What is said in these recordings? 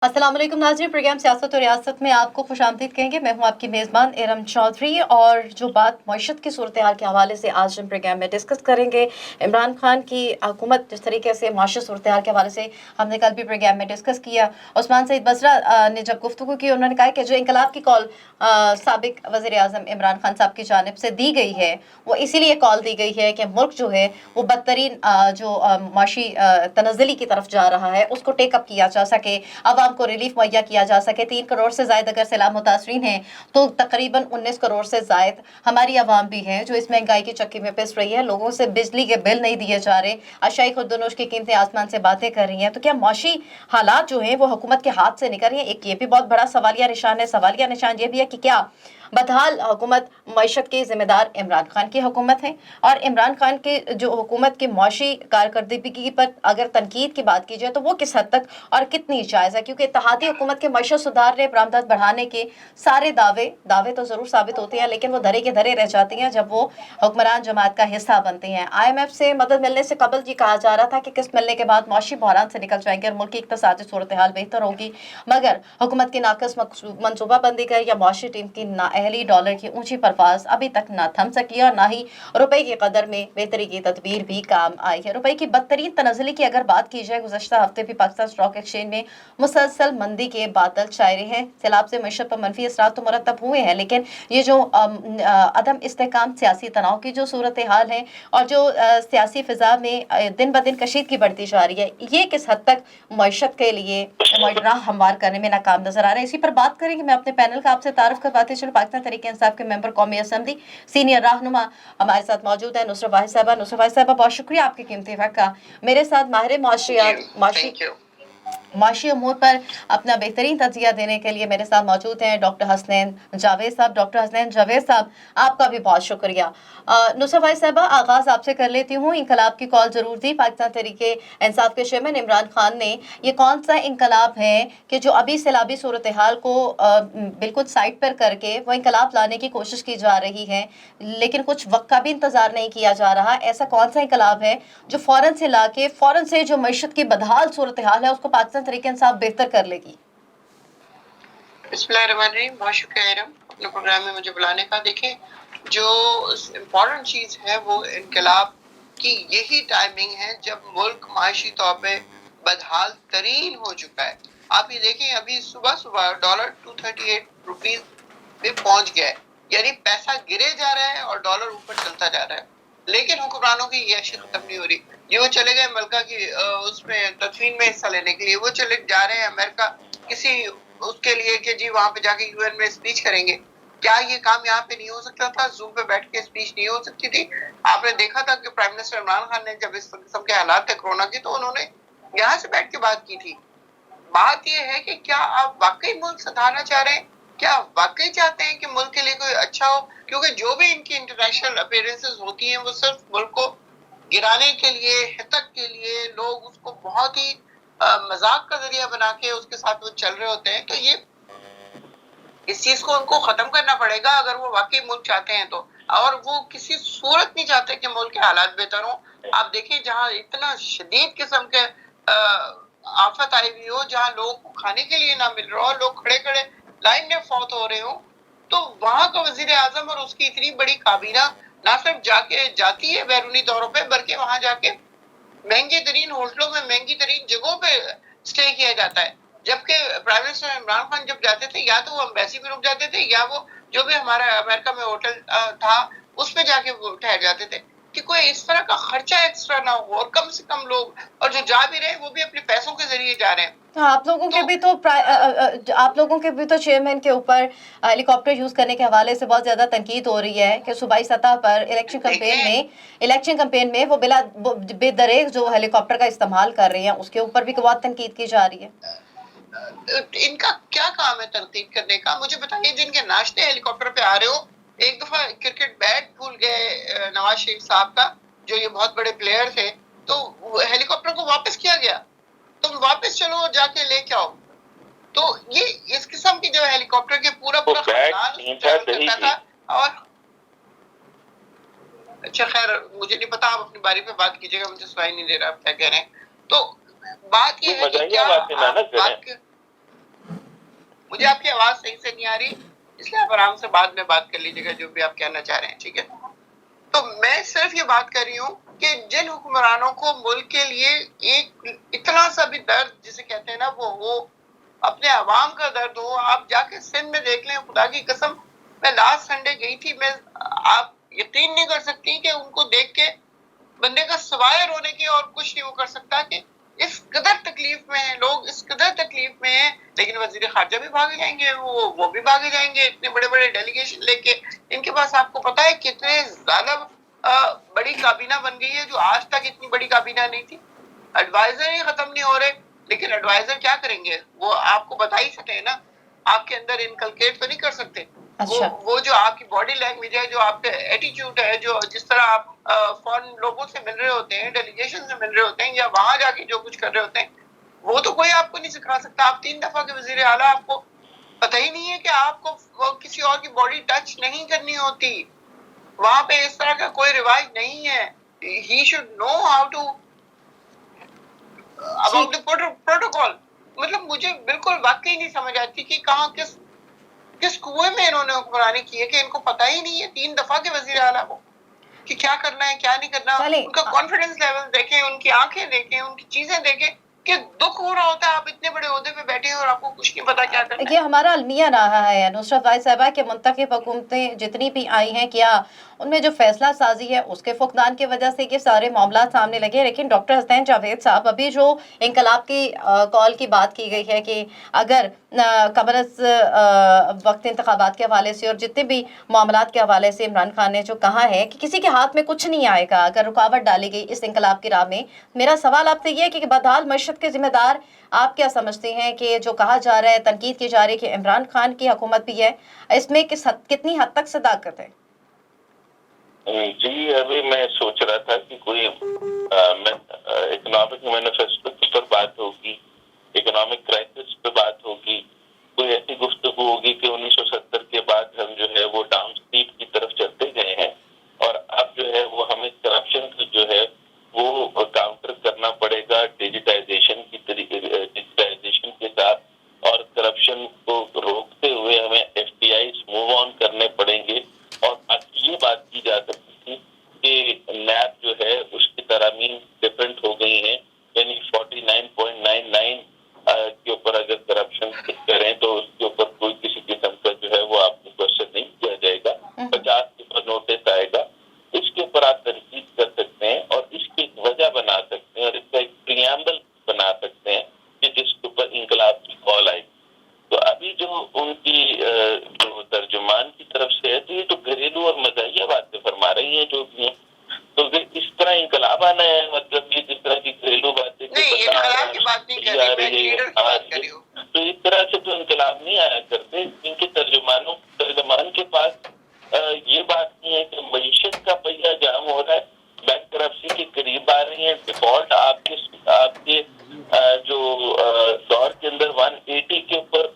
अस्सलाम वालेकुम नाज़रीन, प्रोग्राम सियासत और रियासत में आपको खुशामदीद कहेंगे। मैं हूं आपकी मेज़बान इरम चौधरी, और जो बात मईशत की सूरत हाल के हवाले से आज हम प्रोग्राम में डिस्कस करेंगे। इमरान खान की हुकूमत जिस तरीके से माशी सूरत हाल के हवाले से हमने कल भी प्रोग्राम में डिस्कस किया। उस्मान सईद बसरा ने जब गुफ्तगू की, उन्होंने कहा कि जो इंकलाब की कॉल साबिक वज़ीर आज़म इमरान खान साहब की जानिब से दी गई है, वो इसीलिए कॉल दी गई है कि मुल्क जो है वो बदतरीन जो माशी तनज़्ज़ुली की तरफ जा रहा है उसको टेकअप किया जा सके, आवाम को रिलीफ मुहैया किया जा सके। 3 करोड़ से ज़ायद अगर सैलाब मुतासरीन हैं तो तकरीबन 19 करोड़ से ज़ायद हमारी आवाम भी है जो इस महंगाई की चक्की में पिस रही है। लोगों से बिजली के बिल नहीं दिए जा रहे, अशाई खुद्दनोश की कीमतें आसमान से बातें कर रही हैं। तो क्या माशी हालात जो हैं वो हुकूमत के हाथ से निकल रही हैं? एक ये भी बहुत बड़ा सवालिया निशान है। सवालिया निशान ये भी है कि क्या बदहाल हुकूमत मईशत के ज़िम्मेदार इमरान खान की हुकूमत है, और इमरान खान के जो हुकूमत की माशी कारकर्दगी पर अगर तनकीद की बात की जाए तो वो किस हद तक और कितनी जायज़ है? क्योंकि इत्तेहादी हुकूमत के मईशत सुधारने, बरामदात बढ़ाने के सारे दावे तो ज़रूर साबित होते हैं, लेकिन वो धरे के धरे रह जाती हैं जब वो हुक्मरान जमात का हिस्सा बनते हैं। IMF से मदद मिलने से कबल ये कहा जा रहा था कि किस्त मिलने के बाद माशी बहरान से निकल जाएंगे और मुल्क की इक़्तिसादी सूरत हाल बेहतर होगी, मगर हुकूमत की नाकस मनसूबाबंदी का या माशी टीम की नाअहली डॉलर की ऊंची परवाज अभी तक ना थम सकी और ना ही रुपए की कदर में बेहतरी की तदबीर भी काम आई है। रुपए की बदतरीन तनज़्ज़ुली की अगर बात की जाए, गुज़श्ता हफ्ते भी पाकिस्तान स्टॉक एक्सचेंज में मुसलसल मंदी के बादल छाए रहे हैं। सैलाब से मईशत पर मनफी असरात तो मुरतब हुए हैं, लेकिन ये जो अदम इस्तेहकाम, सियासी तनाव की जो सूरत हाल है और जो सियासी फ़िज़ा में दिन ब दिन कशीदगी बढ़ती जा रही है, ये किस हद तक मईशत के लिए राह हमवार करने में नाकाम नजर आ रहे हैं? इसी पर बात करेंगे। मैं अपने पैनल का आपसे तारुफ करवाते चलूँ। पाकिस्तान तहरीक इंसाफ के मेंबर कौमी असम्बली, सीनियर रहनुमा हमारे साथ मौजूद है नुसरत वाहिद साहबा। नुसरत वाहिद साहबा, बहुत शुक्रिया आपके कीमती वक्त का। मेरे साथ माहिर माशी अमूर पर अपना बेहतरीन तजिया देने के लिए मेरे साथ मौजूद हैं डॉक्टर हसनैन जावेद साहब। डॉक्टर हसनैन जावेद साहब, आपका भी बहुत शुक्रिया। नुसरत वाहिद साहबा, आगाज़ आपसे कर लेती हूँ। इंकलाब की कॉल ज़रूर दी पाकिस्तान तहरीक इंसाफ के चेयरमैन इमरान खान ने। ये कौन सा इंकलाब है कि जो अभी सैलाबी सूरत हाल को बिल्कुल साइड पर करके वो इंकलाब लाने की कोशिश की जा रही है, लेकिन कुछ वक्त का भी इंतज़ार नहीं किया जा रहा? ऐसा कौन सा इंकलाब है जो फ़ौरन से ला के फ़ौरन से जो मईशत की बदहाल सूरत हाल है उसको पाकिस्तान तहरीक इंसाफ बेहतर कर लेगी? बिस्मिल्लाहिर्रहमानिर्रहीम, बहुत शुक्रिया इरम अपने प्रोग्राम में मुझे बुलाने का। देखें, जो इम्पोर्टेंट चीज़ है वो इनकलाब की यही टाइमिंग है जब मुल्क माशी तौर पे बदहाल तरीन हो चुका है। आप ये देखें, अभी सुबह सुबह डॉलर 238 रुपीज़ पे पहुंच गया है, यानी पैसा गिरे जा रहा है और डॉलर ऊपर चलता जा रहा है। लेकिन हुक्मरानों की ये अशी खत्म नहीं हो रही। ये वो चले गए मलका की उसमें तदफीन में हिस्सा लेने के लिए, वो चले जा रहे हैं अमेरिका किसी उसके लिए कि जी वहां पे जाके UN में स्पीच करेंगे। क्या ये काम यहाँ पे नहीं हो सकता था? जूम पे बैठ के स्पीच नहीं हो सकती थी? आपने देखा था कि प्राइम मिनिस्टर इमरान खान ने जब इस किस्म के हालात थे कोरोना की, तो उन्होंने यहाँ से बैठ के बात की थी। बात यह है कि क्या आप वाकई मुल्क सुधारना चाह रहे हैं? क्या आप वाकई चाहते हैं कि मुल्क के लिए कोई अच्छा हो? क्योंकि जो भी इनकी इंटरनेशनल अपीयरेंसेस होती हैं वो सिर्फ मुल्क को गिराने के लिए, हितक के लिए, लोग उसको बहुत ही मजाक का जरिया बना के उसके साथ वो चल रहे होते हैं। तो ये इस चीज को उनको खत्म करना पड़ेगा अगर वो वाकई मुल्क चाहते हैं तो। और वो किसी सूरत नहीं चाहते कि मुल्क के हालात बेहतर हो। आप देखिए, जहाँ इतना शदीद किस्म के आफत आई हुई हो, जहाँ लोगों को खाने के लिए ना मिल रहा हो, लोग खड़े खड़े लाइन में फौत हो रहे हो, तो वहां का वजीर आजम और उसकी इतनी बड़ी काबीना ना सिर्फ जाती है बैरूनी दौरों पे, बल्कि वहां जाके महंगे तरीन होटलों में, महंगी तरीन जगहों पे स्टे किया जाता है। जबकि प्राइम मिनिस्टर इमरान खान जब जाते थे, या तो वो एम्बेसी में रुक जाते थे, या वो जो भी हमारा अमेरिका में होटल था उसमें जाके वो ठहर जाते थे, कि कोई इस तरह का खर्चा एक्स्ट्रा ना हो। और कम से कम लोग, और जो जा भी रहे हैं वो भी अपने पैसों के जरिए जा रहे हैं। आप लोगों के भी तो चेयरमैन के ऊपर हेलीकॉप्टर यूज करने के हवाले से बहुत ज्यादा तनकीद हो रही है कि सूबाई सतह पर इलेक्शन कैंपेन में वो बेदरेग जो हेलीकॉप्टर का इस्तेमाल कर रही हैं उसके ऊपर भी बहुत तनकीद की जा रही है। इनका क्या काम है तनकीद करने का? मुझे बताइए, जिनके नाश्ते हेलीकॉप्टर पे आ रहे हो। एक दफा क्रिकेट बैट भूल गए नवाज शरीफ साहब का, जो ये बहुत बड़े प्लेयर थे, तो हेलीकॉप्टर को वापस किया गया। तुम वापस चलो, जाके लेके आओ। तो ये इस किस्म की जो हेलीकॉप्टर के पूरा खानदान करता था। और अच्छा, खैर मुझे नहीं पता, आप अपनी बारी पे बात कीजिएगा, मुझे सुनाई नहीं दे रहा आप क्या कह रहे हैं। तो बात ये है कि क्या बात, مجھے آپ کی آواز صحیح سے نہیں آ رہی، اس لیے آپ آرام سے بعد میں بات کر لیجیے گا جو بھی آپ کہنا چاہ رہے ہیں، ٹھیک ہے؟ تو میں صرف یہ بات کر رہی ہوں کہ جن حکمرانوں کو ملک کے لیے ایک اتنا سا بھی درد جسے کہتے ہیں نا وہ ہو، اپنے عوام کا درد ہو، آپ جا کے سندھ میں دیکھ لیں، خدا کی قسم میں لاسٹ سنڈے گئی تھی، میں آپ یقین نہیں کر سکتی کہ ان کو دیکھ کے بندے کا سوائے رونے کے اور کچھ نہیں وہ کر سکتا کہ اس قدر تکلیف میں ہیں لوگ، اس قدر تکلیف میں ہیں، لیکن وزیر خارجہ بھی بھاگے جائیں گے، وہ بھی بھاگے جائیں گے اتنے بڑے بڑے ڈیلیگیشن لے کے. ان کے پاس آپ کو پتا ہے کتنے ظالم بڑی کابینہ بن گئی ہے جو آج تک اتنی بڑی کابینہ نہیں تھی. ایڈوائزر ہی ختم نہیں ہو رہے، لیکن ایڈوائزر کیا کریں گے؟ وہ آپ کو بتا ہی سکتے ہیں نا، آپ کے اندر انکلکیٹ تو نہیں کر سکتے. وہ جو آپ کی باڈی لینگویج ہے، جو آپ کا ایٹیٹیوڈ ہے، جو جس طرح آپ فورن لوگوں سے مل رہے ہوتے ہیں، ڈیلیگیشن سے مل رہے ہوتے ہیں، یا وہاں جا کے جو کچھ کر رہے ہوتے ہیں، وہ تو کوئی آپ کو نہیں سکھا سکتا. آپ 3 دفعہ کے وزیر اعلیٰ، آپ کو پتہ ہی نہیں ہے کہ آپ کو کسی اور کی باڈی ٹچ نہیں کرنی ہوتی. وہاں پہ اس طرح کا کوئی رواج نہیں ہے. He should know how to about the protocol. مطلب مجھے بالکل واقعی نہیں سمجھ آتی کہ کہاں کس کنویں میں انہوں نے حکمرانی کی ہے کہ ان کو پتہ ہی نہیں ہے 3 دفعہ کے وزیر اعلیٰ کو کہ کیا کرنا ہے کیا نہیں کرنا. ان کا کانفیڈنس لیول دیکھیں، ان کی آنکھیں دیکھیں، ان کی چیزیں دیکھیں کہ دکھ ہو رہا ہوتا ہے. آپ اتنے بڑے عہدے پہ بیٹھے ہیں اور آپ کو کچھ نہیں پتا کیا کرنا ہے. یہ ہمارا المیہ رہا ہے نصرت بھائی صاحبہ کہ منتخب حکومتیں جتنی بھی آئی ہیں، کیا ان میں جو فیصلہ سازی ہے اس کے فقدان کی وجہ سے یہ سارے معاملات سامنے لگے. لیکن ڈاکٹر حسنین جاوید صاحب، ابھی جو انقلاب کی کال کی بات کی گئی ہے کہ اگر قبل از وقت انتخابات کے حوالے سے اور جتنے بھی معاملات کے حوالے سے عمران خان نے جو کہا ہے کہ کسی کے ہاتھ میں کچھ نہیں آئے گا اگر رکاوٹ ڈالی گئی اس انقلاب کی راہ میں. میرا سوال آپ سے یہ ہے کہ بدحال معیشت کے ذمہ دار آپ کیا سمجھتے ہیں کہ جو کہا جا رہا ہے، تنقید کی جا رہی ہے کہ عمران خان کی حکومت بھی ہے، اس میں کتنی حد تک صداقت ہے؟ جی ابھی میں سوچ رہا تھا کہ کوئی اکنامک مینیفیسٹو پر بات ہوگی، اکنامک کرائسس پہ بات ہوگی، کوئی ایسی گفتگو ہوگی کہ 1970 کے بعد ہم جو ہے وہ ڈاؤن اسٹریٹ کی طرف چلتے گئے ہیں اور اب جو ہے وہ ہمیں کرپشن جو ہے وہ کاؤنٹر کرنا پڑے گا ڈیجیٹائزیشن ڈیجیٹائزیشن کے ساتھ، اور کرپشن کو روکتے ہوئے ہمیں F T Is move on کرنے پڑیں گے. اور یہ بات کی جا سکتی تھی کہ نیب جو ہے اس کی ترامیم ڈفرینٹ ہو گئی ہیں، یعنی 49.99 کے اوپر اگر کرپشن کریں تو اس کے اوپر کوئی کسی قسم کا جو ہے وہ آپ کو کوشچن نہیں کیا جائے گا، 50 کے اوپر نوٹس آئے گا. اس کے اوپر آپ تنقید کر سکتے ہیں اور اس کی ایک وجہ بنا سکتے ہیں اور اس کا ایک پریامبل بنا سکتے ہیں کہ جس کے اوپر انقلاب کی کال آئی. تو ابھی جو ان کی جو ترجمان کی طرف سے ہے تو یہ تو گھریلو اور مزاحیہ باتیں فرما رہی ہیں جو بھی ہیں. تو اس طرح انقلاب آنا ہے، مطلب یہ جس طرح کی گھریلو باتیں انقلاب کی بات نہیں کر رہی، میں لیڈر کی بات کر رہی ہوں. تو اس طرح سے تو انقلاب نہیں آیا کرتے. ان کے ترجمان کے پاس یہ بات نہیں ہے کہ معیشت کا پہیہ جام ہو رہا ہے، بینک کرپسی کے قریب آ رہی ہیں، ڈیفالٹ آپ کے جو دور کے اندر 180 کے اوپر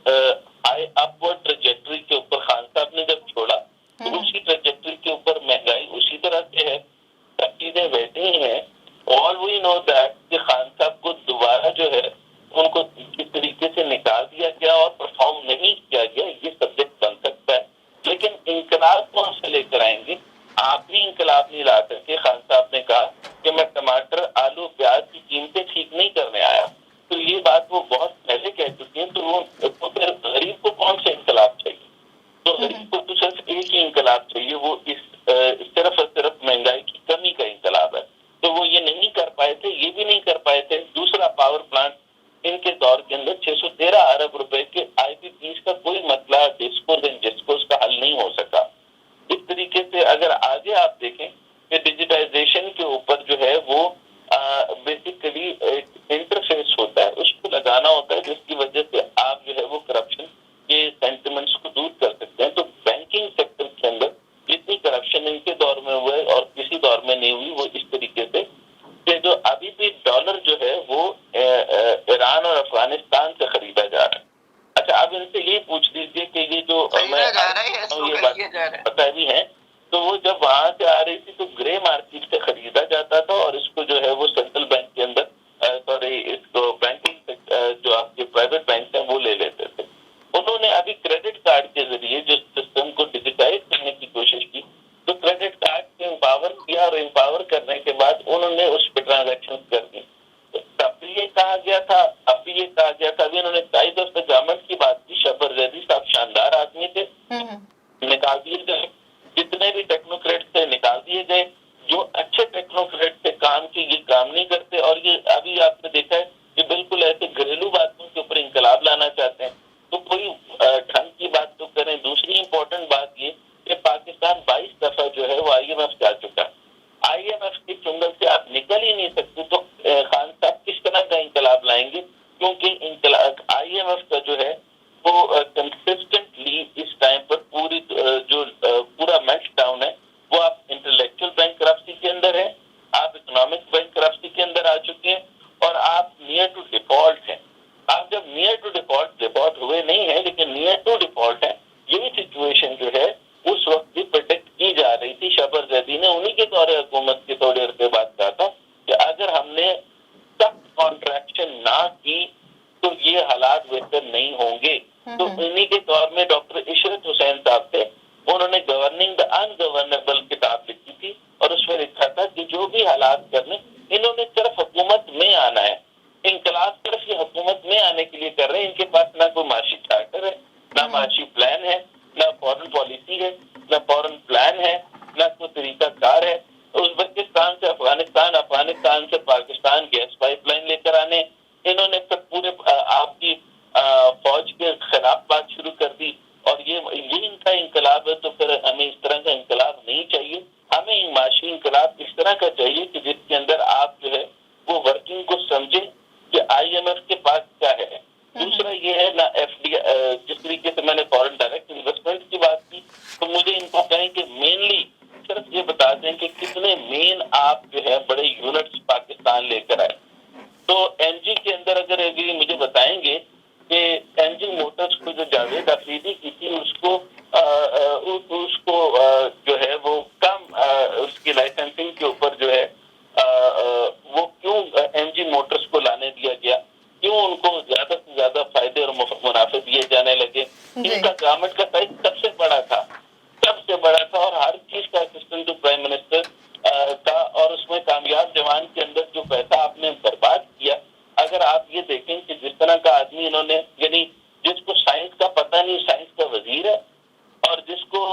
اپورڈ ٹریجیکٹری کے اوپر خان صاحب نے جب چھوڑا تو اسی ٹریجیکٹری کے اوپر مہنگائی اسی طرح سے ہے، سب چیزیں ویسے ہی ہیں. آل وی نو دیٹ کہ خان صاحب کو دوبارہ جو ہے ان کو کس طریقے سے نکال دیا گیا اور پرفارم نہیں کیا گیا، یہ سبجیکٹ بن سکتا ہے. لیکن انقلاب کون سے لے کر آئیں گے؟ آپ بھی انقلاب نہیں لا سکتے. خان صاحب نے کہا کہ میں ٹماٹر، آلو، پیاز کی قیمتیں ٹھیک نہیں کرنے آیا، تو یہ بات وہ بہت پہلے کہہ چکی ہیں. تو وہ پھر غریب کو کون سے انقلاب چاہیے؟ تو غریب کو تو صرف ایک ہی انقلاب چاہیے، وہ صرف اور صرف مہنگائی کی کمی کا انقلاب ہے. تو وہ یہ نہیں کر پائے تھے، یہ بھی نہیں کر پائے تھے. دوسرا پاور پلانٹ ان کے دور کے اندر 613 ارب روپے کے آئی پی پیز کا کوئی مسئلہ ڈسکوز اینڈ ڈسکوز کا حل نہیں ہو سکا. اس طریقے سے اگر آگے آپ دیکھیں کہ ڈیجیٹائزیشن کے اوپر جو ہے وہ بیسیکلی ایک انٹرفیس ہوتا ہے، اس کو لگانا ہوتا ہے جس کی وجہ سے آپ جو ہے وہ کرپشن کے سینٹیمنٹس کو دور کر سکتے ہیں. تو بینکنگ سیکٹر کے اندر جتنی کرپشن ان کے دور میں ہوئے اور کسی دور میں نہیں ہوئی، وہ اس طریقے سے کہ جو ابھی بھی ڈالر جو ہے وہ ایران اور افغانستان سے خریدا جا رہا ہے. اچھا اب ان سے یہ پوچھ لیجیے کہ یہ جو پتہ بھی ہے تو وہ جب وہاں سے آ رہی تھی تو گرے مارکیٹ سے خریدا جاتا تھا اور اس کو جو ہے وہ سینٹرل بینک کے اندر اس کو بینکنگ جو آپ کے پرائیویٹ بینک ہیں وہ لے لیتے تھے. انہوں نے ट्रांजेक्शन कर दी। तब भी ये कहा गया था, अब भी ये कहा गया था। अभी उन्होंने टाइज ऑफ द गवर्नमेंट की बात की। शबर जैदी साहब शानदार आदमी थे, निकाल दिए गए। जितने भी टेक्नोक्रेट थे निकाल दिए गए। जो अच्छे टेक्नोक्रेट थे काम की, ये काम नहीं करते। और ये अभी आपने देखा है कि बिल्कुल ऐसे घरेलू बातों के ऊपर इंकलाब लाना चाहते हैं। तो कोई ढंग की बात तो करें। दूसरी इंपॉर्टेंट बात ये कि पाकिस्तान 22 दफा जो है वो IMF जा चुका। IMF के चुंगल से आप निकल ही नहीं सकते। तो खान साहब किस तरह का इंकलाब लाएंगे? क्योंकि IMF का जो है वो कंसिस्टेंटली इस टाइम पर पूरा मेल्ट डाउन है, वो आप इंटेलेक्चुअल बैंकरप्सी के अंदर है, आप इकोनॉमिक बैंकरप्सी के अंदर आ चुके हैं, और आप नियर टू डिफॉल्ट हैं। आप जब नियर टू डिफॉल्ट हुए नहीं है, लेकिन नियर टू डिफॉल्ट है, यही सिचुएशन जो है उस वक्त भी प्रोटेक्ट की जा रही थी। शबर जैदी ने उन्हीं के दौरे हुकूमत के थोड़ी देर के बाद कहा था कि अगर हमने सख्त कॉन्ट्रैक्शन ना की तो ये हालात बेहतर नहीं होंगे। तो इन्हीं के दौर में डॉक्टर इशरत हुसैन साहब थे, उन्होंने गवर्निंग द अनगवर्नेबल किताब लिखी थी, और उसमें लिखा था कि जो भी हालात करने, इन्होंने सिर्फ हुकूमत में आना है। इंकलाब सिर्फ ये हुकूमत में आने के लिए कर रहे हैं। इनके पास ना कोई माशी चार्टर है, ना माशी प्लान है, ना फॉरेन पॉलिसी है, ना फॉरेन प्लान है, ना कोई तरीका कार है। उज्बेकिस्तान से अफगानिस्तान, अफगानिस्तान से पाकिस्तान गैस पाइपलाइन लेकर आने, इन्होंने फिर पूरे आपकी फौज के खिलाफ बात शुरू कर दी। और ये इनका इंकलाब है। तो फिर हमें इस तरह का इंकलाब नहीं चाहिए। हमें माशी इंकलाब इस तरह का चाहिए कि जिसके अंदर आप जो है वो वर्किंग को समझें कि IMF के पास क्या है। दूसरा ये है ना FDI, जिस तरीके से मैंने फॉरेन डायरेक्ट इन्वेस्टमेंट की बात की, तो मुझे इनको कहें कि मेनली सिर्फ ये बता दें कि कितने मेन आप जो है बड़े यूनिट्स पाकिस्तान लेकर आए। तो MG के अंदर अगर अभी मुझे बताएंगे कि MG मोटर्स को जो जावेद अफरीदी की थी, उसको जो है वो कम उसकी लाइसेंसिंग के ऊपर जो है वो क्यों MG मोटर्स को लाने दिया गया, क्यों उनको ज्यादा से ज्यादा फायदे और मुनाफे दिए जाने लगे? इनका गवर्नमेंट का साइज सबसे बड़ा था और हर चीज का असिस्टेंट टू प्राइम मिनिस्टर था। और उसमें कामयाब जवान के अंदर जो पैसा आपने बर्बाद किया, अगर आप ये देखें कि जिस तरह का आदमी इन्होंने, यानी जिसको साइंस का पता नहीं, साइंस का वजीर है, और जिसको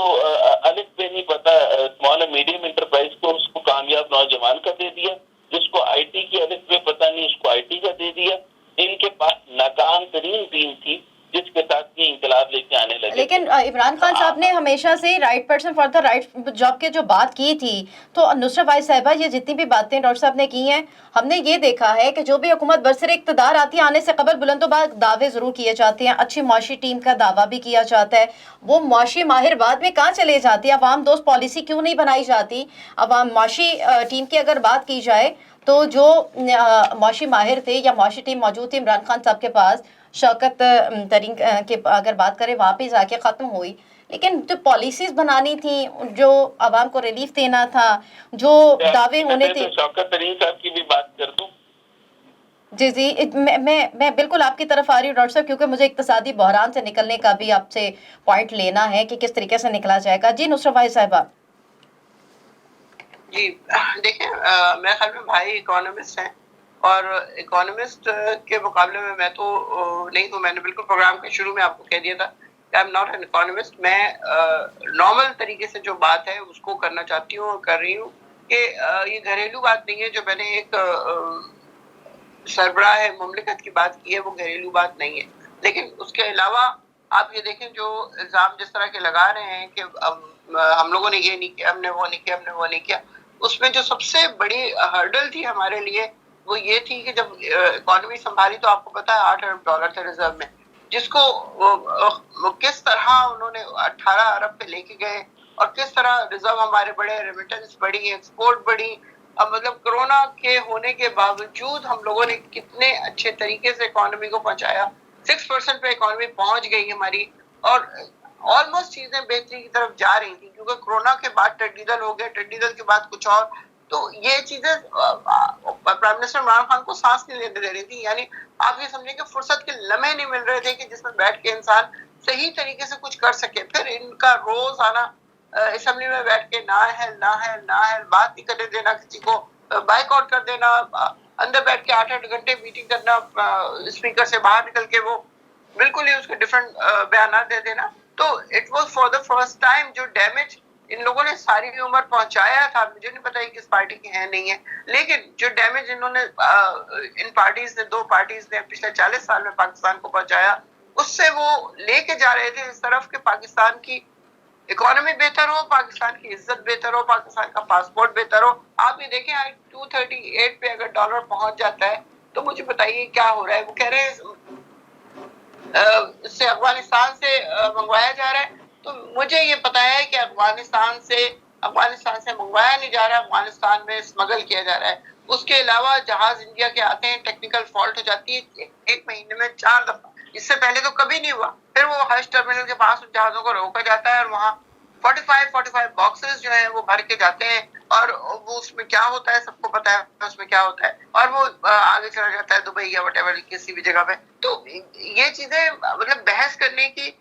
अलिफ पे नहीं पता स्मॉल एंड मीडियम इंटरप्राइज को, उसको कामयाब नौजवान का दे दिया। जिसको IT की अलिफ पे पता नहीं, उसको IT का दे दिया। इनके पास नाकाम तरीन टीम थी जिसके साथ ये इंकलाब लेके आने लगे। लेकिन इमरान खान साहब ने हमेशा से right person for the right job के जो बात की थी, तो नुसरत भाई साहिबा ये जितनी भी बातें डॉक्टर साहब ने की हैं, हमने ये देखा है कि जो भी हुकूमत बरसर इक़्तिदार आती है, आने से कबल बुलंदोबाज़ दावे ज़रूर किए जाते हैं, अच्छी मुआशी टीम का दावा भी किया जाता है। वो मुआशी माहिर बाद में कहाँ चले जाती है? अवाम दोस्त पॉलिसी क्यों नहीं बनाई जाती? अवाम मुआशी टीम की अगर बात की जाए तो जो मुआशी माहिर थे या मुआशी टीम मौजूद थी इमरान खान साहब के पास, शौकत तरीन के अगर बात करें वहाँ पे जाके ख़त्म हुई। लेकिन जो पॉलिसीज बनानी थी, जो आवाम को रिलीफ देना था, जो दावे होने थे। शौकत तरीन साहब की भी बात कर दूं? जी, मैं बिल्कुल आपकी तरफ आ रही हूँ डॉक्टर साहब, क्योंकि मुझे इक्तिसादी बहरान से निकलने का भी आपसे पॉइंट लेना है कि किस तरीके से निकला जाएगा। जी नुसरत भाई साहिबा। जी देखिए, मेरे ख्याल में भाई इकोनॉमिस्ट हैं, और इकोनॉमिस्ट के मुकाबले में मैं तो नहीं हूँ। मैंने बिल्कुल प्रोग्राम के शुरू में आपको कह दिया था कि I am not an economist. मैं नॉर्मल तरीके से जो बात है उसको करना चाहती हूँ और कर रही हूँ कि ये घरेलू बात नहीं है। जो मैंने एक सरबराह मुमलिकत की बात की है, वो घरेलू बात नहीं है। लेकिन उसके अलावा आप ये देखें, जो इल्ज़ाम जिस तरह के लगा रहे हैं कि हम लोगों ने ये नहीं किया, हमने वो नहीं किया, हमने वो नहीं किया, उसमें जो सबसे बड़ी हर्डल थी हमारे लिए वो ये थी कि जब इकोनॉमी संभाली तो आपको पता है $8 अरब थे रिजर्व में, जिसको वो किस तरह उन्होंने 18 अरब पे लेके गए, और किस तरह रिजर्व हमारे बड़े, रेमिटेंस बढ़ी, एक्सपोर्ट बढ़ी। अब मतलब कोरोना के होने के बावजूद हम लोगों ने कितने अच्छे तरीके से इकोनॉमी को पहुंचाया। 6% पे इकोनॉमी पहुंच गई हमारी, और ऑलमोस्ट चीजें बेहतरी की तरफ जा रही थी, क्योंकि कोरोना के बाद टिड्डी दल हो गया, टिड्डी दल के बाद कुछ और। तो ये चीजें प्राइम मिनिस्टर इमरान खान को सांस नहीं लेने दे रही थी। यानी आप ये समझें कि फुर्सत के लम्हे नहीं मिल रहे थे कि जिसमें बैठ के इंसान सही तरीके से कुछ कर सके। फिर इनका रोज आना असेंबली में बैठ के नाअहल बात नहीं करने देना किसी को, बाइक आउट कर देना, अंदर बैठ के 8-8 घंटे मीटिंग करना, स्पीकर से बाहर निकल के वो बिल्कुल ही उसके डिफरेंट बयान दे देना। तो it was for the first time जो डैमेज इन लोगों ने सारी उम्र पहुंचाया था, मुझे नहीं पता किस पार्टी की है नहीं है, लेकिन जो डैमेज इन्होंने इन पार्टीज ने, दो पार्टीज ने पिछले 40 साल में पाकिस्तान को पहुंचाया, उससे वो लेके जा रहे थे इस तरफ के पाकिस्तान की इकोनॉमी बेहतर हो, पाकिस्तान की इज्जत बेहतर हो, पाकिस्तान का पासपोर्ट बेहतर हो। आप ये देखें आज 238 पे अगर डॉलर पहुंच जाता है तो मुझे बताइए क्या हो रहा है। वो कह रहे हैं इससे अफगानिस्तान से मंगवाया जा रहा है, तो मुझे ये पता है कि अफगानिस्तान से मंगवाया नहीं जा रहा, अफगानिस्तान में स्मगल किया जा रहा है। उसके अलावा जहाज इंडिया के आते हैं, टेक्निकल फॉल्ट हो जाती है एक महीने में 4 दफा, इससे पहले तो कभी नहीं हुआ। फिर वो हज टर्मिनल के पास उन जहाजों को रोका जाता है और वहाँ 45 बॉक्सेस जो हैं वो भर के जाते हैं, और वो उसमें क्या होता है सबको पता है उसमें क्या होता है, और वो आगे चला जाता है दुबई या व्हाटएवर किसी भी जगह पे। तो ये चीजें मतलब बहस करने की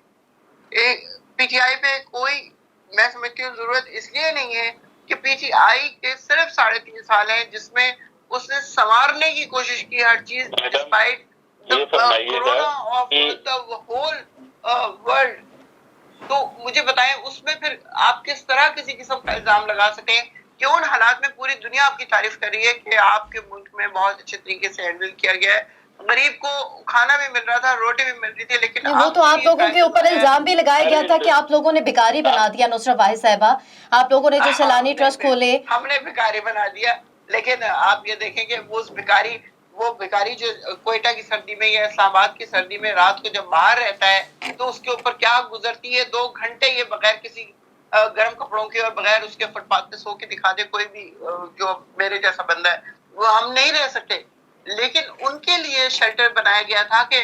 पीटीआई पे कोई, मैं समझती हूँ, जरूरत इसलिए नहीं है कि पीटीआई के सिर्फ 3.5 साल हैं जिसमें उसने संवारने की कोशिश की हर चीज, despite corona of the whole world. तो मुझे बताएं उसमें फिर आप किस तरह किसी किस्म का इल्जाम लगा सकते हैं कि उन हालात में पूरी दुनिया आपकी तारीफ कर रही है कि आपके मुल्क में बहुत अच्छे तरीके से हैंडल किया गया है, गरीब को खाना भी मिल रहा था, रोटी भी मिल रही थी, लेकिन वो तो आप लोगों के ऊपर इल्जाम भी लगाया गया था कि आप लोगों ने भिखारी बना दिया नुसरत वाहिद साहिबा, आप लोगों ने जो सैलानी ट्रस्ट खोले, हमने भिखारी बना दिया। लेकिन आप ये देखेंगे वो भिखारी जो कोयटा की सर्दी में या इस्लामाबाद की सर्दी में रात को जब बाहर रहता है तो उसके ऊपर क्या गुजरती है 2 घंटे, ये बगैर किसी गर्म कपड़ों के और बगैर उसके फुटपाथ पे सो के दिखा दे कोई भी जो मेरे जैसा बंदा है, वो हम नहीं रह सकते। लेकिन उनके लिए शेल्टर बनाया गया था कि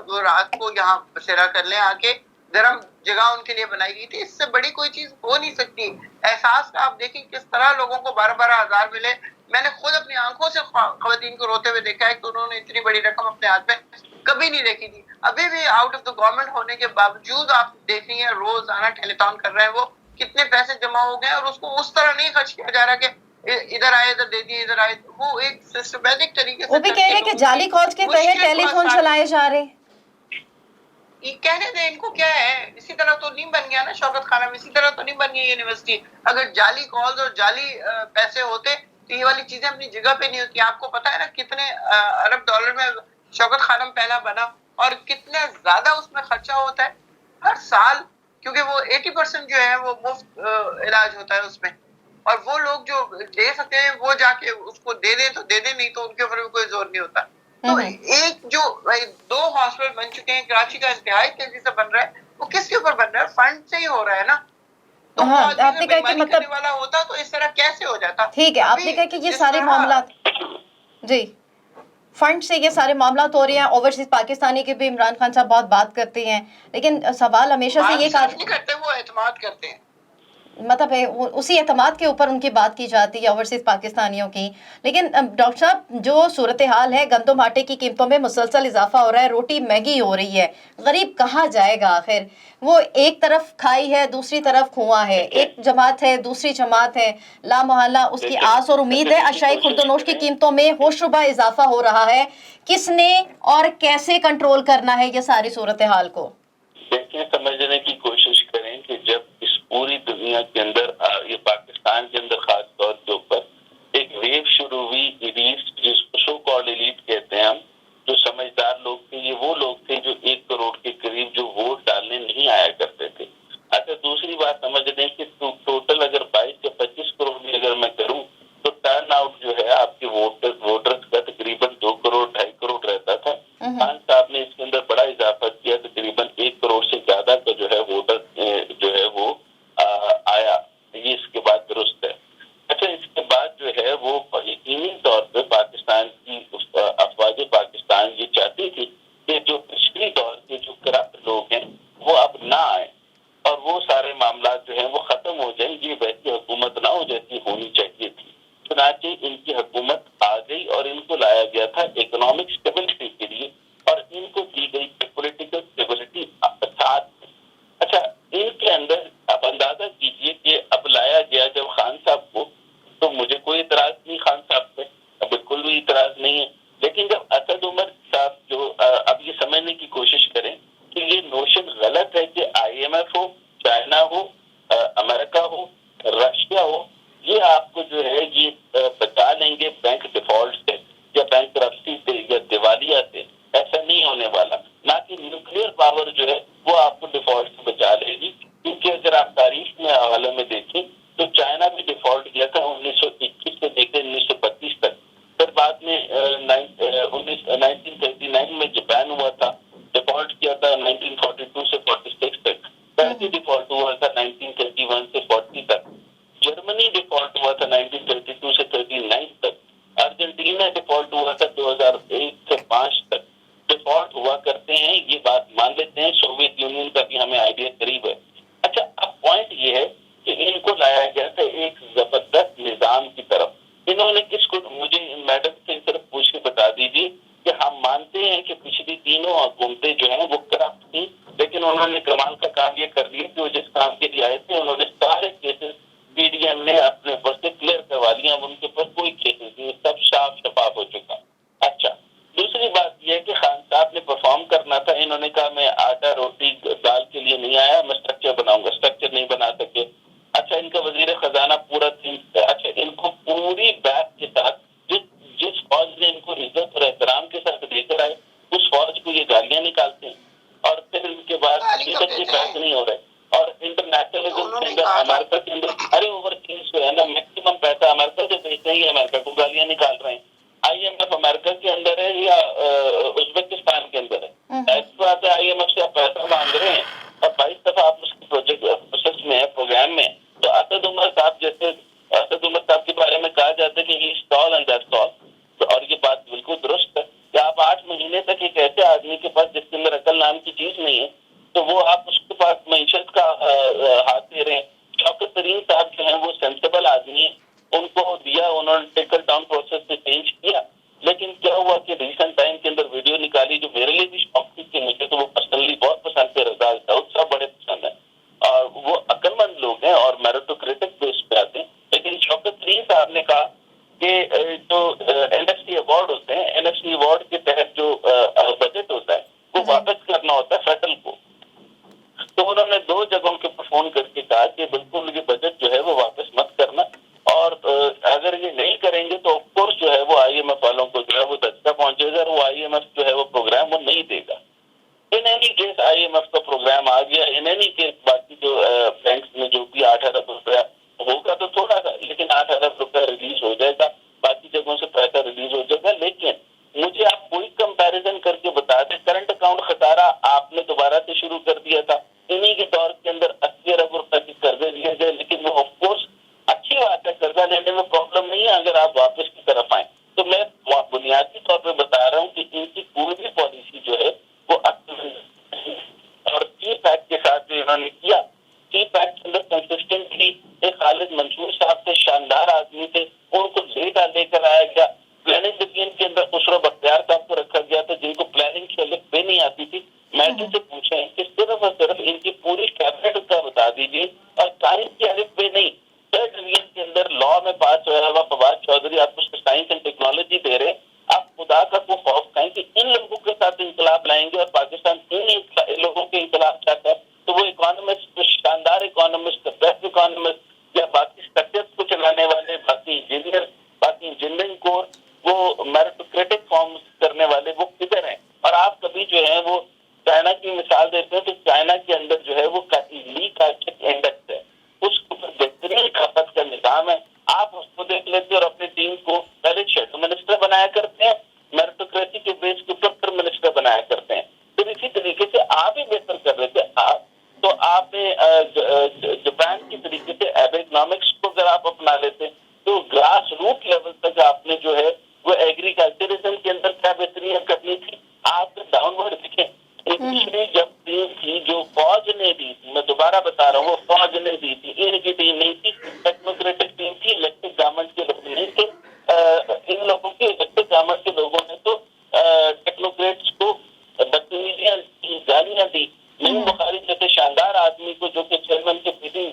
वो रात को यहाँ बसेरा कर लें आके, गर्म जगह उनके लिए बनाई गई थी। इससे बड़ी कोई चीज हो नहीं सकती। एहसास आप देखिए किस तरह लोगों को 12-12 हजार मिले। मैंने खुद अपनी आंखों से खवातीन को रोते हुए देखा है कि उन्होंने इतनी बड़ी रकम अपने हाथ में कभी नहीं देखी थी। अभी भी आउट ऑफ द गवर्नमेंट होने के बावजूद आप देख रही हैं रोजाना टेलीथॉन कर रहे हैं, वो कितने पैसे जमा हो गए और उसको उस तरह नहीं खर्च किया जा रहा कि इधर आए इधर दे दिए, इधर आए। वो एक सिस्टमैटिक तरीके से वो भी कह रहे हैं कि जाली कॉज के तहत टेलीफोन चलाए जा रहे। ये कहने दे, इनको क्या है, इसी तरह तो नहीं बन गया ना शौकत खानम, इसी तरह तो नहीं बन गई यूनिवर्सिटी। अगर जाली कॉल्स और जाली पैसे होते तो ये वाली चीजें अपनी जगह पे नहीं होती। आपको पता है ना कितने अरब डॉलर में शौकत खानम पहला बना और कितना ज्यादा उसमें खर्चा होता है हर साल, क्योंकि वो 80% जो है वो मुफ्त इलाज होता है उसमें, और वो लोग जो दे सकते हैं वो जाके उसको दे दें तो दे दें, नहीं तो उनके ऊपर भी कोई जोर नहीं होता। तो एक जो 2 हॉस्पिटल बन चुके हैं, कराची का इंतहाई तेजी से बन रहा है, वो किसके ऊपर बन रहा है? फंड से ही हो रहा है ना। तो हाँ, आपने कहा कि मतलब वाला होता तो इस तरह कैसे हो जाता? ठीक है, आपने कहा कि ये सारे मामला जी फंड से ये सारे मामला हो रहे हैं। ओवरसीज पाकिस्तानी के भी इमरान खान साहब बहुत बात करते हैं, लेकिन सवाल हमेशा से ये नहीं करते, वो एतमाद करते हैं, मतलब है उसी एतमाद के ऊपर उनकी बात की जाती है ओवरसीज पाकिस्तानियों की। लेकिन डॉक्टर साहब जो सूरत हाल है, गंदम आटे की कीमतों में मुसलसल इजाफा हो रहा है, रोटी महंगी हो रही है, गरीब कहाँ जाएगा आखिर? वो एक तरफ खाई है, दूसरी तरफ कुआं है, एक जमात है, दूसरी जमात है, ला मोहल्ला उसकी आस और उम्मीद है। अशाई खुर्दनोश की कीमतों में होशरुबा इजाफा हो रहा है, किसने और कैसे कंट्रोल करना है ये सारी सूरत हाल को? देखिए, समझने की कोशिश करें कि जब इस पूरी दुनिया के अंदर, ये पाकिस्तान के अंदर खास तौर के ऊपर एक वेव शुरू हुई, जिसको सो कॉल्ड एलीट कहते हैं हम, जो समझदार लोग थे, ये वो लोग थे जो 1 करोड़ के करीब जो वोट डालने नहीं आया करते थे। अच्छा, दूसरी बात समझ लें कि टोटल अगर 22 या 25 करोड़ भी अगर मैं करूं तो टर्न आउट जो है आपके वोटर्स का तकरीबन 2 करोड़ 2.5 करोड़ रहता था। खान साहब ने इसके अंदर बड़ा इजाफा किया, तकरीबन 1 करोड़ से ज्यादा का जो है वोटर जो है वो आया, ये इसके बाद दुरुस्त है। अच्छा, इसके बाद जो है वो यकीनी 1931 سے 40 تک. جرمنی ڈیفالٹ ہوا تھا 1932 سے 39 تک. ارجنٹینا ڈیفالٹ ہوا تھا 2001 سے 5 تک. ڈیفالٹ ہوا کرتے ہیں, یہ بات مان لیتے ہیں. سوویت یونین کا بھی ہمیں آئیڈیا قریب ہے. اچھا, اب پوائنٹ یہ ہے کہ ان کو لایا گیا تھا ایک زبردست نظام کی طرف. انہوں نے کس کو, مجھے میڈم سے صرف پوچھ کے بتا دیجیے کہ ہم مانتے ہیں کہ پچھلی تینوں حکومتیں جو ہیں وہ کرپٹ تھیں, لیکن انہوں نے کمال کا کام یہ کر لیا کہ وہ جس کام کے لیے آئے تھے انہوں نے سارے کیسز پی ڈی ایم نے اپنے اوپر سے کلیئر کروا لیا. اب ان کے اوپر کوئی کیسز نہیں, سب صاف شفاف ہو چکا. اچھا, دوسری بات یہ ہے کہ خان صاحب نے پرفارم کرنا تھا. انہوں نے کہا میں آٹا روٹی دال کے لیے نہیں آیا, میں اسٹرکچر بناؤں گا. اسٹرکچر نہیں بنا سکے. اچھا, ان کا وزیر خزانہ پورا تھی. اچھا, ان کو پوری بیک کے ساتھ جس فوج نے ان کو عزت اور احترام کے ساتھ لے کر آئے اس فوج کو یہ گالیاں نکالتے ہیں, اور پھر ان کے بعد عزت کے بحث نہیں ہو رہے. اور انٹرنیشنلزم کے اندر امریکہ کے اندر ارے اوور چیز جو ہے نا, میکسیمم پیسہ امریکہ سے بھیجتے ہیں, امریکہ کو گالیاں نکال رہے ہیں. آئی ایم ایف امریکہ کے اندر ہے یا ازبکستان کے اندر ہے؟ ایسی بات ہے, آئی ایم ایف سے آپ پیسہ مانگ رہے ہیں اور 22 دفعہ آپ اس کے پروجیکٹ پروسیس میں ہے, پروگرام میں. تو اسد عمر صاحب جیسے, اسد عمر صاحب کے بارے میں کہا جاتا ہے کہ ہی اسٹال اینڈ دیٹس آل. اور یہ بات بالکل درست ہے کہ آپ 8 مہینے تک ایک ایسے آدمی کے پاس جس کے اندر عقل نام کی چیز نہیں ہے, تو وہ آپ اس کے پاس معیشت کا ہاتھ دے رہے ہیں. شوکت ترین صاحب جو ہیں وہ سینسیبل آدمی ہیں, ان کو دیا, انہوں نے ٹیکل ڈاؤن پروسیس سے چینج کیا. لیکن کیا ہوا کہ ریسنٹ ٹائم کے اندر ویڈیو نکالی جو میرے لیے بھی شوق تھی, کہ مجھے تو وہ پرسنلی بہت پسند تھے, رضا داؤد صاحب بڑے پسند ہیں اور وہ عقل مند لوگ ہیں اور میریٹوکریٹک بیس پہ آتے ہیں. لیکن شوکت ترین صاحب نے کہا کہ جو این ایف سی ایوارڈ ہوتے ہیں, این ایف سی ایوارڈ کے تحت جو بجٹ ہوتا ہے وہ واپس کرنا ہوتا ہے فیڈرل کو. تو انہوں نے 2 جگہوں کے اوپر فون کر کے کہا کہ بالکل یہ بجٹ جو ہے وہ واپس مت کرنا, اور اگر یہ نہیں کریں گے تو آف کورس جو ہے وہ آئی ایم ایف والوں کو جو ہے وہ دھچکا پہنچے گا, اور وہ آئی ایم ایف جو ہے وہ پروگرام وہ نہیں دے گا. In any case I M F کا پروگرام آ گیا. ان اینی کیس باقی جو بینکس میں جو بھی 8 ارب روپیہ ہوگا تو تھوڑا سا, لیکن 8 ارب روپیہ ریلیز ہو جائے گا, باقی جگہوں سے پیسہ ریلیز ہو جائے گا. لیکن مجھے آپ کوئی کمپیریزن کر کے بتا دیں, کرنٹ اکاؤنٹ خسارہ آپ نے دوبارہ سے شروع کر دیا تھا, انہی کے دور کے اندر 80 ارب روپے کے قرضے دیے گئے. لیکن وہ آف کورس اچھی بات ہے, قرضہ لینے میں پرابلم نہیں ہے اگر آپ واپس کی طرف آئیں. تو میں بنیادی طور پہ بتا رہا ہوں کہ ان کی پوری پالیسی جو ہے وہ اور سی پیک کے ساتھ جو انہوں نے کیا, سی پیک کے اندر کنسسٹنٹلی ایک خالد منصور صاحب سے شاندار آدمی تھے, ان کو لے کر آیا گیا. پلاننگ ڈویژن کے اندر خسرو بختیار صاحب کو رکھا گیا تھا, جن کو پلاننگ کی الگ پہ نہیں آتی تھی. میڈم سے پوچھیں کہ صرف اور صرف ان کی پوری کیبنٹ کا بتا دیجیے, اور سائنس کی الگ پہ نہیں. 3rd ڈویژن کے اندر لا میں پاس ہوا ہوا فواد چودھری آپ کو سائنس اینڈ ٹیکنالوجی دے رہے, آپ خدا کا کو خوف کہیں کہ ان لوگوں کے ساتھ انقلاب لائیں گے, اور پاکستان ان لوگوں کے انقلاب چاہتا ہے. تو وہ اکانومسٹ, شاندار اکانومسٹ, بیسٹ اکانومسٹ, یا باقی اسٹرکچر کو چلانے والے, باقی انجینئر, باقی انجینئرنگ کور, وہ میریٹوکریٹک فارم کرنے والے, وہ کدھر ہیں؟ اور آپ کبھی جو ہے وہ چائنا کی مثال دیتے ہیں, تو چائنا کے اندر جو ہے وہ لیک انڈیکس ہے, اس کو بہترین کھپت کا نظام ہے. آپ اس کو دیکھ لیتے اور اپنی ٹیم کو پہلے شیڈو منسٹر بنایا کرتے ہیں, میریٹوکریسی کے بیس کے اوپر پھر منسٹر بنایا کرتے ہیں. پھر اسی طریقے سے آپ ہی بہتر کر رہے تھے. تو آپ نے جاپان کی طریقے سے ایب اکنامکس کو اگر آپ اپنا لیتے تو گراس روٹ لیول تک آپ نے جو ہے وہ ایگریکلچرزم کے اندر کیا بہترین کرنی تھی. آپ ڈاؤن ورڈ دیکھیں, پچھلی جب ٹیم تھی جو فوج نے دی تھی, میں دوبارہ بتا رہا ہوں, وہ فوج نے دی تھی, ان کی ٹیم نہیں تھی, ٹیکنوکریٹک ٹیم تھی, الیکٹڈ گورنمنٹ کے لوگ نہیں تھے. ان لوگوں کے الیکٹڈ گورنمنٹ کے لوگوں نے تو ٹیکنوکریٹس کو بدتمیزیاں دی, گالیاں دی. نعیم بخاری جیسے شاندار آدمی کو, جو کہ چیئرمین کے پی ڈی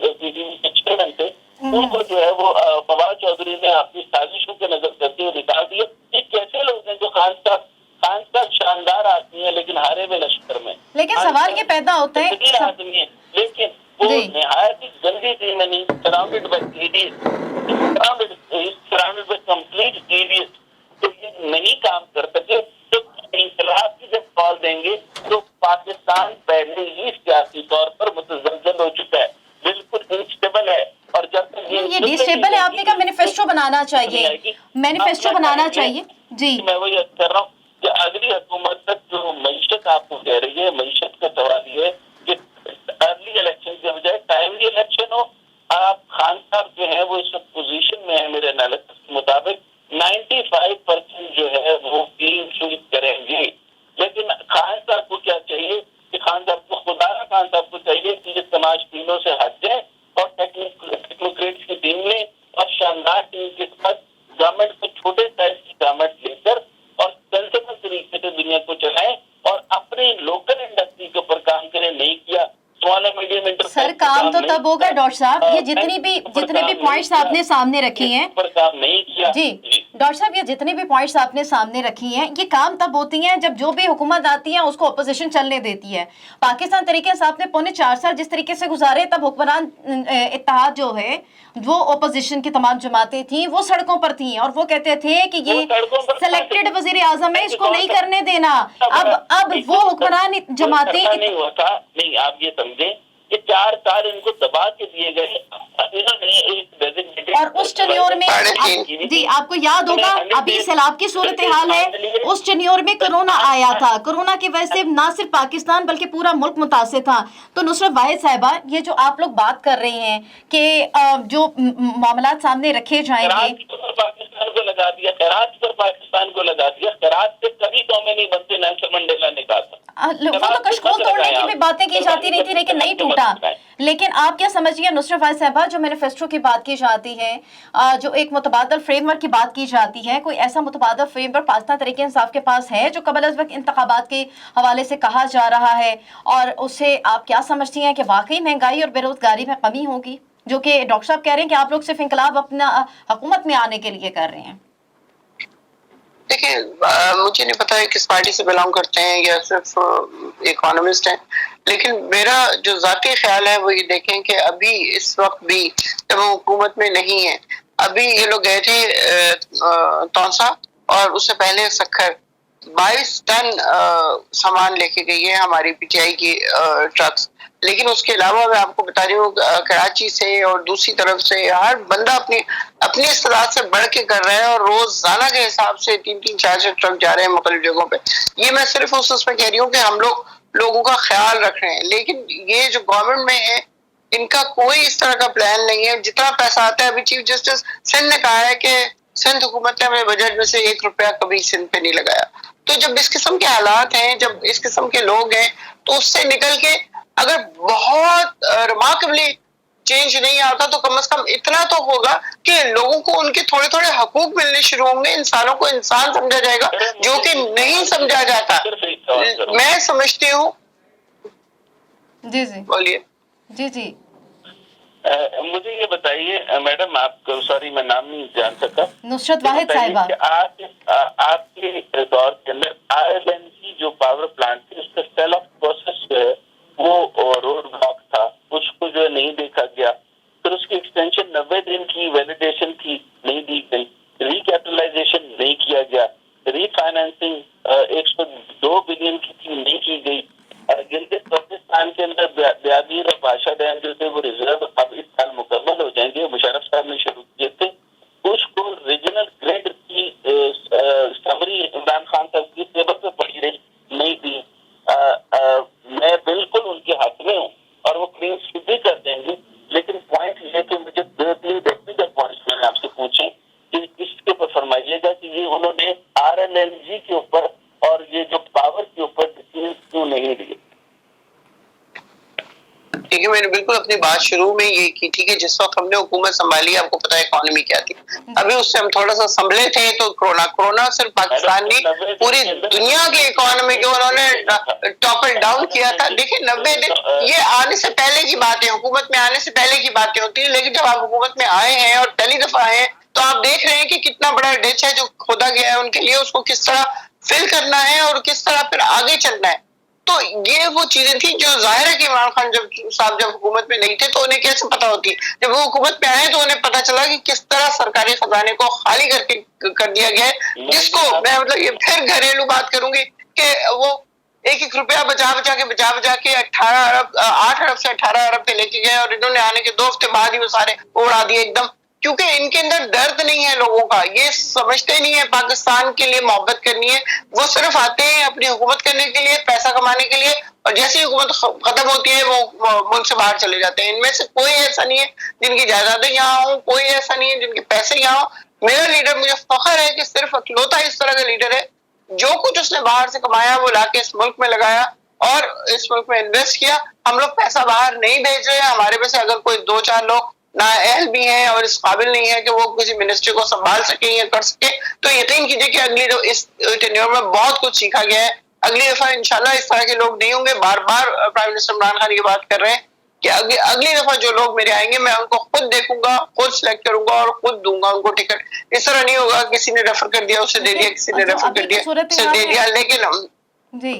کے چیئرمین تھے, ان کو جو ہے وہ فواد چودھری نے اپنی سازشوں کے نظر کرتے ہوئے نکال دیا. یہ کیسے لوگ ہیں جو خان صاحب شاندار آدمی ہے لیکن ہارے ہوئے لشکر میں, لیکن سوال یہ پیدا ہوتا ہے آدمی ہے لیکن وہ نہایت ہی گندی ٹیم ہے, نہیں surrounded by idiots, surrounded by complete idiots. تو یہ نہیں کام کر سکے. تو انقلاب کی جب کال دیں گے تو پاکستان پہلے ہی سیاسی طور پر متزلزل ہو چکا ہے, بالکل انسٹیبل ہے. اور جب تک یہ ڈسٹیبل ہے, آپ نے کہا مینیفیسٹو بنانا چاہیے, مینیفیسٹو بنانا چاہیے. جی میں وہی کر رہا ہوں کہ اگلی حکومت تک جو معیشت آپ کو کہہ رہی ہے, معیشت کا سوال یہ ہے کہ ارلی الیکشن کے بجائے ٹائملی الیکشن ہو, کے ساتھ گورنمنٹ کو چھوٹے سائز کی گورنمنٹ لے کر اور سینسیبل طریقے سے دنیا کو چلائیں اور اپنے لوکل انڈسٹری کے اوپر کام کریں. نہیں کیا اسمال اور میڈیم انٹرپرائز سر کام تو تب ہوگا ڈاکٹر صاحب, یہ جتنی بھی پوائنٹس آپ نے سامنے رکھی ہیں کام نہیں کیا. جی ڈاکٹر صاحب, یہ جتنی بھی پوائنٹس آپ نے سامنے رکھی ہیں یہ کام تب ہوتی ہیں جب جو بھی حکومت آتی ہے اس کو اپوزیشن چلنے دیتی ہے. پاکستان طریقے سے آپ نے 4.25 سال جس طریقے سے گزارے, تب حکمران اتحاد جو ہے وہ اپوزیشن کی تمام جماعتیں تھیں, وہ سڑکوں پر تھیں اور وہ کہتے تھے کہ یہ سلیکٹڈ وزیر اعظم ہے, اس کو نہیں کرنے دینا. اب وہ حکمران جماعتیں نہیں ہوا تھا. نہیں, آپ یہ سمجھیں کہ 4 سال ان کو دبا کے دیے گئے اور اس ٹینیور میں جی آپ کو یاد ہوگا ابھی سیلاب کی صورتحال ہے, اس ٹینیور میں کرونا آیا تھا, کرونا کی وجہ سے نہ صرف پاکستان بلکہ پورا ملک متاثر تھا. تو نصرت واحد صاحبہ, یہ جو آپ لوگ بات کر رہے ہیں کہ جو معاملات سامنے رکھے جائیں گے, پاکستان کو لگا دیا, خیرات پر پاکستان کو لگا دیا. خیرات سے کبھی قومیں نہیں بنتے, نیلسن منڈیلا نے کہا تھا. وہ تو کشکول توڑنے کی بھی باتیں کی جاتی رہی تھی لیکن نہیں ٹوٹا. لیکن آپ کیا سمجھیے نصرت واحد صاحبہ, جو مینیفیسٹو کی بات کی جاتی ہے, جو ایک متبادل فریم ورک کی بات کی جاتی ہے, کوئی ایسا متبادل فریم ورک پاکستان تحریک انصاف کے پاس ہے جو قبل از وقت انتخابات کے حوالے سے کہا جا رہا ہے, اور اسے آپ کیا سمجھتی ہیں کہ واقعی مہنگائی اور بے روزگاری میں کمی ہوگی, جو کہ ڈاکٹر صاحب کہہ رہے ہیں کہ آپ لوگ صرف انقلاب اپنا حکومت میں آنے کے لیے کر رہے ہیں؟ دیکھیں, مجھے نہیں پتا ہے کس پارٹی سے بلانگ کرتے ہیں یا صرف اکانومسٹ ہیں, لیکن میرا جو ذاتی خیال ہے وہ یہ دیکھیں کہ ابھی اس وقت بھی جب وہ حکومت میں نہیں ہے, ابھی یہ لوگ گئے تھے تونسا اور اس سے پہلے سکھر, 22 ٹن سامان لے کے گئی ہے ہماری پی ٹی آئی کی ٹرکس. لیکن اس کے علاوہ میں آپ کو بتا رہی ہوں کراچی سے اور دوسری طرف سے ہر بندہ اپنی استطاعت سے بڑھ کے کر رہا ہے, اور روزانہ کے حساب سے 3-4 ٹرک جا رہے ہیں مختلف جگہوں پہ. یہ میں صرف اس میں کہہ رہی ہوں کہ ہم لوگوں کا خیال رکھ رہے ہیں, لیکن یہ جو گورنمنٹ میں ہے ان کا کوئی اس طرح کا پلان نہیں ہے. جتنا پیسہ آتا ہے, ابھی چیف جسٹس سندھ نے کہا ہے کہ سندھ حکومت نے اپنے بجٹ میں سے 1 روپیہ کبھی سندھ پہ نہیں لگایا. تو جب اس قسم کے حالات ہیں, جب اس قسم کے لوگ ہیں, تو اس سے نکل کے اگر بہت ریمارکبلی چینج نہیں آتا تو کم از کم اتنا تو ہوگا کہ لوگوں کو ان کے تھوڑے تھوڑے حقوق ملنے شروع ہوں گے, انسانوں کو انسان سمجھا جائے گا جو کہ نہیں سمجھا جاتا. میں سمجھتی ہوں. جی جی بولیے. جی جی مجھے یہ بتائیے میڈم, آپ کو سوری میں نام نہیں جان سکا, نصرت واحد صاحبہ, آپ کے دور کے اندر RLNG جو پاور پلانٹ تھی اس کا سیل آف پروسیس جو ہے وہ روڈ بلاک تھا, کچھ کو جو ہے نہیں دیکھا گیا. پھر اس کی ایکسٹینشن 90 دن کی ویلیڈیشن تھی, نہیں دی گئی. ریکیپٹلائزیشن نہیں کیا گیا. ری فائنینسنگ 102 بلین کی تھی, نہیں کی گئی. گلگت بلتستان کے اندر بیابیر اور بادشاہ ڈیم جو تھے وہ ریزرو اب اس سال مکمل ہو جائیں گے, مشرف صاحب نے شروع کیے تھے. کچھ کو ریجنل گریڈ کی سمری عمران خان صاحب کی ٹیبل پہ پڑی رہی, نہیں دی. میں بالکل ان کے حق میں ہوں اور وہ کلین سویپ بھی کر دیں گے, لیکن پوائنٹ یہ کہ مجھے 2-3 ٹیکنیکل پوائنٹس میں نے آپ سے پوچھے کہ اس کے اوپر فرمائیے گا کہ یہ انہوں نے RLNG کے اوپر اور یہ جو پاور کے اوپر ڈیسیژن کیوں نہیں لیے. کیونکہ میں نے بالکل اپنی بات شروع میں یہ کی تھی کہ جس وقت ہم نے حکومت سنبھالی, آپ کو پتا ہے اکانومی کیا تھی, ابھی اس سے ہم تھوڑا سا سنبھلے تھے. تو کرونا صرف پاکستان نہیں پوری دنیا کی اکانومی کو انہوں نے ٹاپل ڈاؤن کیا تھا. دیکھیں 90 دن یہ آنے سے پہلے کی باتیں, حکومت میں آنے سے پہلے کی باتیں ہوتی ہیں, لیکن جب آپ حکومت میں آئے ہیں اور پہلی دفعہ آئے ہیں تو آپ دیکھ رہے ہیں کہ کتنا بڑا ڈچ ہے جو کھودا گیا ہے ان کے لیے, اس کو کس طرح فل کرنا ہے اور کس طرح پھر آگے چلنا ہے. تو یہ وہ چیزیں تھیں جو ظاہر ہے کہ عمران خان صاحب جب حکومت میں نہیں تھے تو انہیں کیسے پتا ہوتی. جب وہ حکومت میں آئے تو انہیں پتا چلا کہ کس طرح سرکاری خزانے کو خالی کر دیا گیا ہے, جس کو میں مطلب یہ پھر گھریلو بات کروں گی کہ وہ 1-1 روپیہ بچا کے 8 ارب سے 18 ارب پہ لے کے گئے, اور انہوں نے آنے کے 2 ہفتے بعد ہی وہ سارے اڑا دیے ایک دم, کیونکہ ان کے اندر درد نہیں ہے لوگوں کا, یہ سمجھتے نہیں ہے پاکستان کے لیے محبت کرنی ہے. وہ صرف آتے ہیں اپنی حکومت کرنے کے لیے, پیسہ کمانے کے لیے, اور جیسی حکومت ختم ہوتی ہے وہ ملک سے باہر چلے جاتے ہیں. ان میں سے کوئی ایسا نہیں ہے جن کی جائیدادیں یہاں ہوں, کوئی ایسا نہیں ہے جن کے پیسے یہاں ہوں. میرا لیڈر, مجھے فخر ہے کہ صرف اکلوتا اس طرح کا لیڈر ہے جو کچھ اس نے باہر سے کمایا وہ لا کے اس ملک میں لگایا اور اس ملک میں انویسٹ کیا. ہم لوگ پیسہ باہر نہیں بھیج رہے ہیں, ہمارے میں سے اگر کوئی 2-4 لوگ नाअहल भी हैं और इस काबिल नहीं है कि वो किसी मिनिस्ट्री को संभाल सके या कर सके, तो यकीन कीजिए कि अगली इस टेन्योर में बहुत कुछ सीखा गया है। अगली दफा इंशाल्लाह इस तरह के लोग नहीं होंगे। बार बार प्राइम मिनिस्टर इमरान खान ये बात कर रहे हैं कि अगली दफा जो लोग मेरे आएंगे मैं उनको खुद देखूंगा, खुद सिलेक्ट करूंगा और खुद दूंगा उनको टिकट। इस तरह नहीं होगा किसी ने रेफर कर दिया उसे दे दिया, किसी ने रेफर कर दिया उसे दे दिया। लेकिन हम जी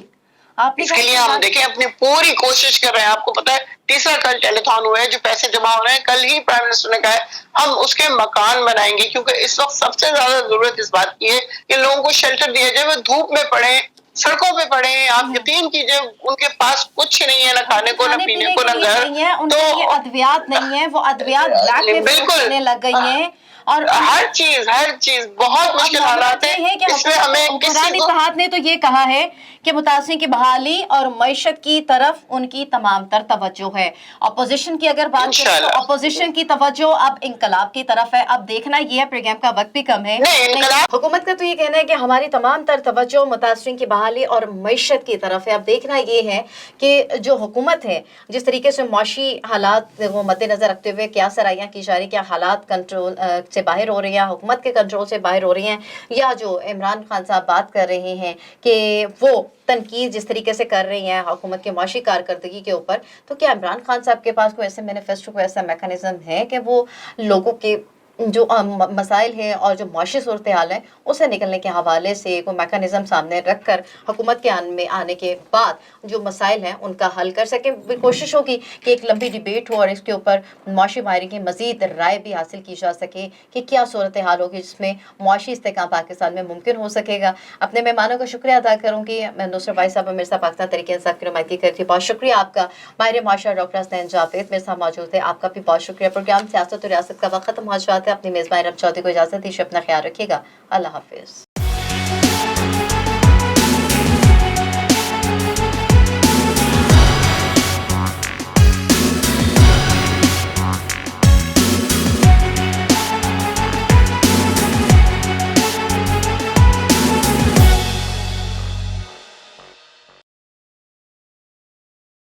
आपने इसके लिए हम देखें अपनी पूरी कोशिश कर रहे हैं। आपको पता है तीसरा कल टेलीथॉन हुआ है, जो पैसे जमा हो रहे हैं, कल ही प्राइम मिनिस्टर ने कहा है हम उसके मकान बनाएंगे, क्योंकि इस वक्त सबसे ज्यादा जरूरत इस बात की है कि लोगों को शेल्टर दिया जाए। वो धूप में पड़े, सड़कों पे पड़े, आप यकीन कीजिए उनके पास कुछ नहीं है, ना खाने को, ना पीने को, ना घर। तो अद्वियात नहीं है, वो अद्वियात ब्लैक में बेचने लग गई हैं और हर चीज बहुत मुश्किल हालात है। इसमें हमें इत्तेहाद ने तो ये कहा है कि मुतासिरीन की बहाली और मईशत की तरफ उनकी तमाम तर तवज्जो है। अपोजिशन की अगर बात करें तो अपोजिशन की तवज्जो अब इंकलाब की तरफ है। अब देखना ये है, प्रोग्राम का वक्त भी कम है। हुकूमत का तो ये कहना है कि हमारी तमाम तर तवज्जो मुतासिरीन की बहाली और मईशत की तरफ है। अब देखना ये है कि जो हुकूमत है जिस तरीके से मुआशी हालात वो मद्देनजर रखते हुए क्या सराहियाँ की जा रही, क्या हालात कंट्रोल से बाहर हो रही हैं, हुकूमत के कंट्रोल से बाहर हो रही हैं, या जो इमरान खान साहब बात कर रहे हैं कि वो तनकीद जिस तरीके से कर रही हैं हुकूमत की मुआशी कारकर्दगी के ऊपर, तो क्या इमरान खान साहब के पास कोई ऐसे मैनिफेस्टो, कोई ऐसा मैकेनिज्म है कि वो लोगों के जो मसाइल हैं और जो मुआशी सूरत हाल है उसे निकलने के हवाले से कोई मैकेनिज्म सामने रख कर हुकूमत के आने के बाद जो मसाइल हैं उनका हल कर सकें। कोशिश होगी कि एक लंबी डिबेट हो और इसके ऊपर मुआशी माहिरीन की मज़ीद राय भी हासिल की जा सके कि क्या सूरत हाल होगी जिसमें मुआशी इस्तेहकाम पाकिस्तान में मुमकिन हो सकेगा। अपने मेहमानों का शुक्रिया अदा करूँगी। मैं नुसरत भाई साहब मेरे साथ पाकिस्तान तहरीक इंसाफ की नुमाइंदगी करती, बहुत शुक्रिया आपका। माहिर माशा डॉक्टर हसनैन जावेद मेरे साथ मौजूद है, आपका भी बहुत शुक्रिया। प्रोग्राम सियासत और रियासत का वक्त खत्म हो जाता है। अपनी मेज़बान इरम चौधरी को इजाज़त दीजिए, अपना ख्याल रखिएगा। अल्लाह हाफिज़।